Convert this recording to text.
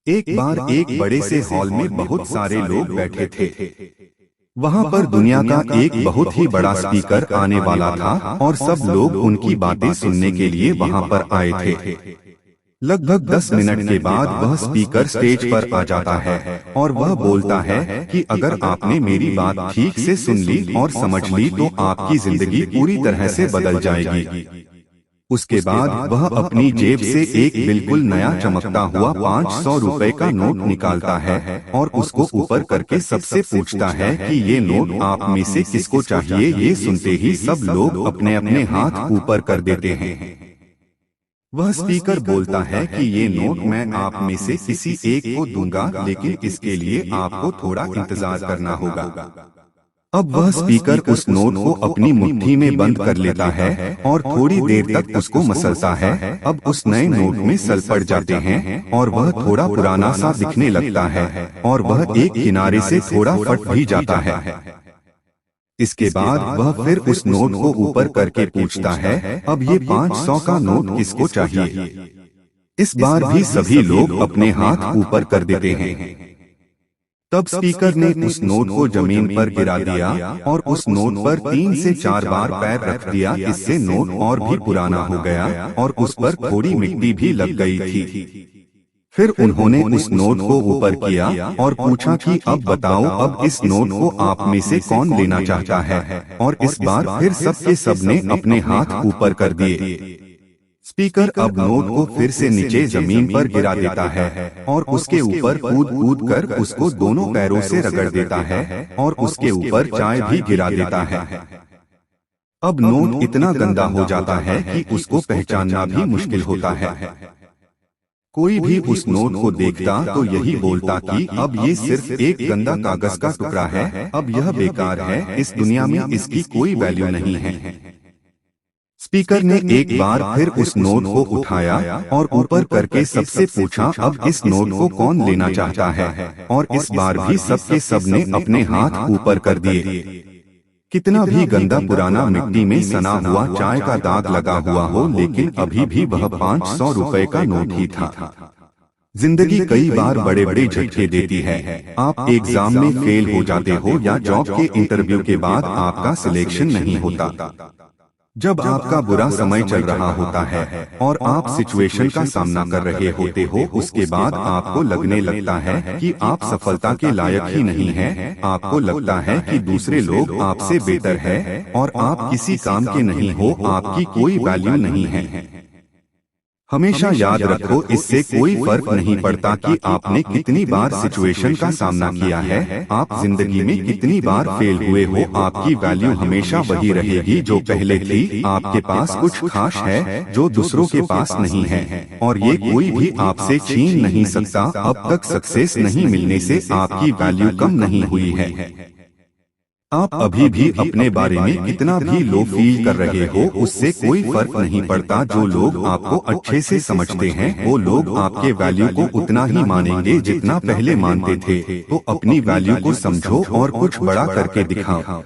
एक बार एक बड़े से हॉल में बहुत सारे लोग बैठे थे। वहां पर दुनिया का एक बहुत ही बड़ा स्पीकर आने वाला था और सब लोग उनकी बातें सुनने के लिए वहां पर आए थे। लगभग 10 मिनट के बाद वह स्पीकर स्टेज पर आ जाता है और वह बोलता है कि अगर आपने मेरी बात ठीक से सुन ली और समझ ली तो आपकी जिंदगी पूरी तरह से बदल जाएगी। उसके बाद वह अपनी जेब से एक बिल्कुल नया चमकता हुआ 500 रुपए का नोट निकालता है और उसको ऊपर करके सबसे पूछता है कि ये नोट आप में से किसको चाहिए। ये सुनते ही सब लोग अपने अपने हाथ ऊपर कर देते हैं। वह स्पीकर बोलता है कि ये नोट मैं आप में से किसी एक को दूंगा, लेकिन इसके लिए आपको थोड़ा इंतजार करना होगा। अब वह स्पीकर उस नोट को अपनी मुट्ठी में बंद कर लेता है और थोड़ी देर तक उसको मसलता है। अब उस नए नोट में सल पड़ जाते हैं और वह थोड़ा पुराना सा दिखने लगता है और वह एक किनारे से थोड़ा फट भी जाता है। इसके बाद वह फिर उस नोट को ऊपर करके पूछता है, अब ये 500 का नोट किसको चाहिए। इस बार भी सभी लोग अपने हाथ ऊपर कर देते हैं। तब स्पीकर ने उस नोट को जमीन पर गिरा दिया और उस नोट पर 3 से 4 बार पैर रख दिया। इससे नोट और भी पुराना हो गया और उस पर थोड़ी मिट्टी भी लग गई थी। फिर उन्होंने उस नोट को ऊपर किया और पूछा कि अब बताओ, अब इस नोट को आप में से कौन लेना चाहता है। और इस बार फिर सबके सबने अपने हाथ ऊपर कर दिए। स्पीकर अब नोट को फिर से नीचे जमीन पर गिरा देता है और उसके ऊपर कूद कूद कर उसको दोनों पैरों से रगड़ देता है और उसके ऊपर चाय भी गिरा देता है। अब नोट इतना गंदा हो जाता है कि उसको पहचानना भी मुश्किल होता है। कोई भी उस नोट को देखता तो यही बोलता कि अब ये सिर्फ एक गंदा कागज का टुकड़ा है, अब यह बेकार है, इस दुनिया में इसकी कोई वैल्यू नहीं है। स्पीकर ने एक बार फिर उस नोट को उठाया और ऊपर करके सबसे पूछा, अब इस नोट को कौन लेना चाहता है। और इस बार भी सबके सबने अपने हाथ ऊपर कर दिए। कितना भी गंदा पुराना मिट्टी में सना हुआ चाय का दाग लगा हुआ हो, लेकिन अभी भी वह 500 रुपए का नोट ही था। जिंदगी कई बार बड़े बड़े झटके देती है। आप एग्जाम में फेल हो जाते हो या जॉब के इंटरव्यू के बाद आपका सिलेक्शन नहीं होता। जब आपका बुरा समय चल रहा होता है और आप सिचुएशन का सामना कर रहे होते हो, उसके बाद आपको लगने लगता है कि आप सफलता के लायक ही नहीं हैं। आपको लगता है कि दूसरे लोग आपसे बेहतर हैं और आप किसी काम के नहीं हो, आपकी कोई वैल्यू नहीं है। हमेशा याद रखो, इससे कोई फर्क नहीं पड़ता कि आपने कितनी बार सिचुएशन का सामना किया है, आप जिंदगी में कितनी बार फेल हुए हो, आपकी वैल्यू हमेशा वही रहेगी जो पहले थी। आपके पास कुछ खास है जो दूसरों के पास नहीं है और ये कोई भी आपसे छीन नहीं सकता। अब तक सक्सेस नहीं मिलने से आपकी वैल्यू कम नहीं हुई है। आप अभी भी अपने बारे में कितना भी लो फील कर रहे हो, उससे कोई फर्क नहीं पड़ता। जो लोग आपको अच्छे से समझते हैं वो लोग आपके वैल्यू को उतना ही मानेंगे जितना पहले मानते थे। तो अपनी वैल्यू को समझो और कुछ बड़ा करके दिखाओ।